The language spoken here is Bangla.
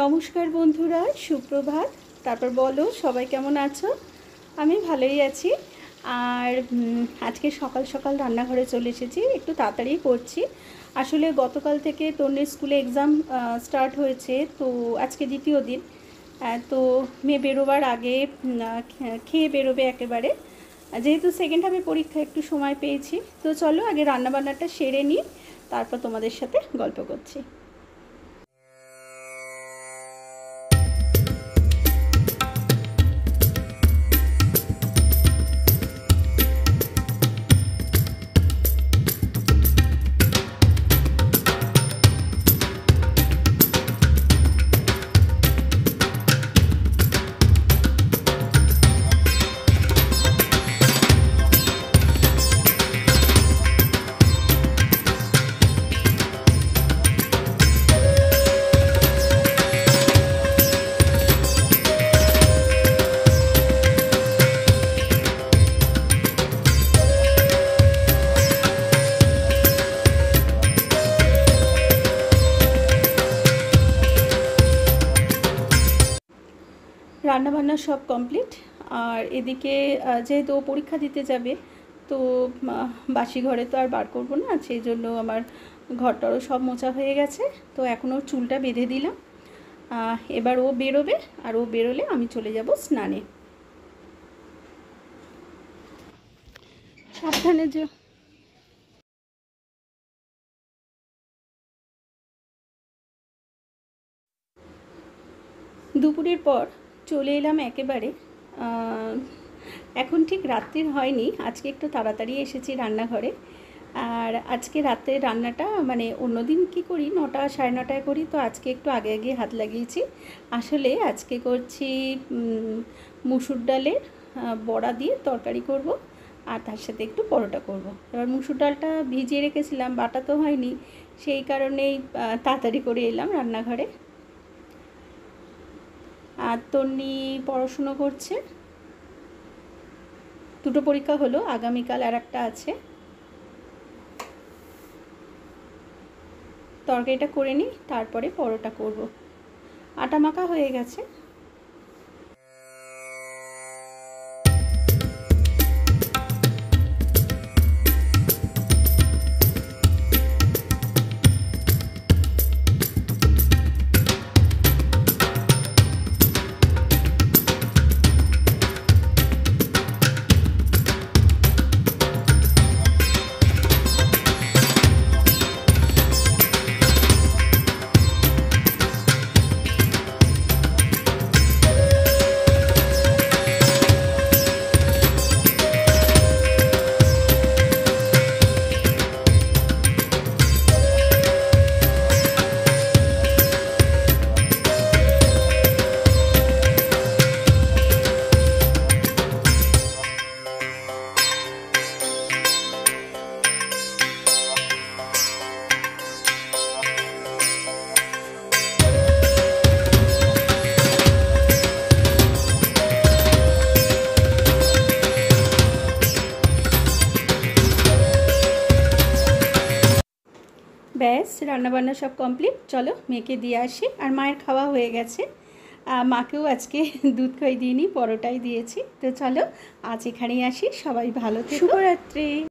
নমস্কার বন্ধুরা, সুপ্রভাত। তারপর বলো সবাই কেমন আছো? আমি ভালোই আছি। আর আজকে সকাল সকাল রান্নাঘরে চলে এসেছি, একটু তাড়াতাড়ি করছি। আসলে গতকাল থেকে তন্নির স্কুলে এক্সাম স্টার্ট হয়েছে, তো আজকে দ্বিতীয় দিন। তো মেয়ে বেরোবার আগে খেয়ে বেরোবে একেবারে, যেহেতু সেকেন্ড হাফে পরীক্ষা, একটু সময় পেয়েছি। তো চলো আগে রান্নাবান্নাটা সেরে নিই, তারপর তোমাদের সাথে গল্প করছি। রান্নাবান্না সব কমপ্লিট। আর এদিকে যেহেতু ও পরীক্ষা দিতে যাবে, তো বাসি ঘরে তো আর বার করবো না, সেই জন্য আমার ঘরটারও সব মোছা হয়ে গেছে। তো এখন ওর চুলটা বেঁধে দিলাম। এবার ও বেরোবে, আর ও বেরোলে আমি চলে যাব স্নানে। সাবধানে যে। দুপুরের পর চলে এলাম একেবারে। এখন ঠিক রাত্রির হয়নি, আজকে একটু তাড়াতাড়ি এসেছি রান্নাঘরে। আর আজকে রাতের রান্নাটা মানে অন্যদিন কি করি 9টা সাড়ে 9টায় করি, তো আজকে একটু আগে আগে হাত লাগিয়েছি। আসলে আজকে করছি মুসুর ডালের বড়া দিয়ে তরকারি করব, আর তার সাথে একটু পরোটা করব। এবার মুসুর ডালটা ভিজিয়ে রেখেছিলাম, বাটা তো হয়নি, সেই কারণেই তাড়াতাড়ি করে এলাম রান্নাঘরে। আর তন্নি পড়াশুনো করছে, দুটো পরীক্ষা হলো, আগামীকাল আর একটা আছে। তরকারিটা করে নিই, তারপরে পরোটা করব। আটা মাখা হয়ে গেছে। ব্যাস, রান্নাবান্না সব কমপ্লিট। চলো মেয়েকে দিয়ে আসি। আর মায়ের খাওয়া হয়ে গেছে, মাকেও আজকে দুধ খাই দিইনি, পরোটাই দিয়েছি। তো চলো আজ এখানেই আসি, সবাই ভালো থেকো, শুভরাত্রি।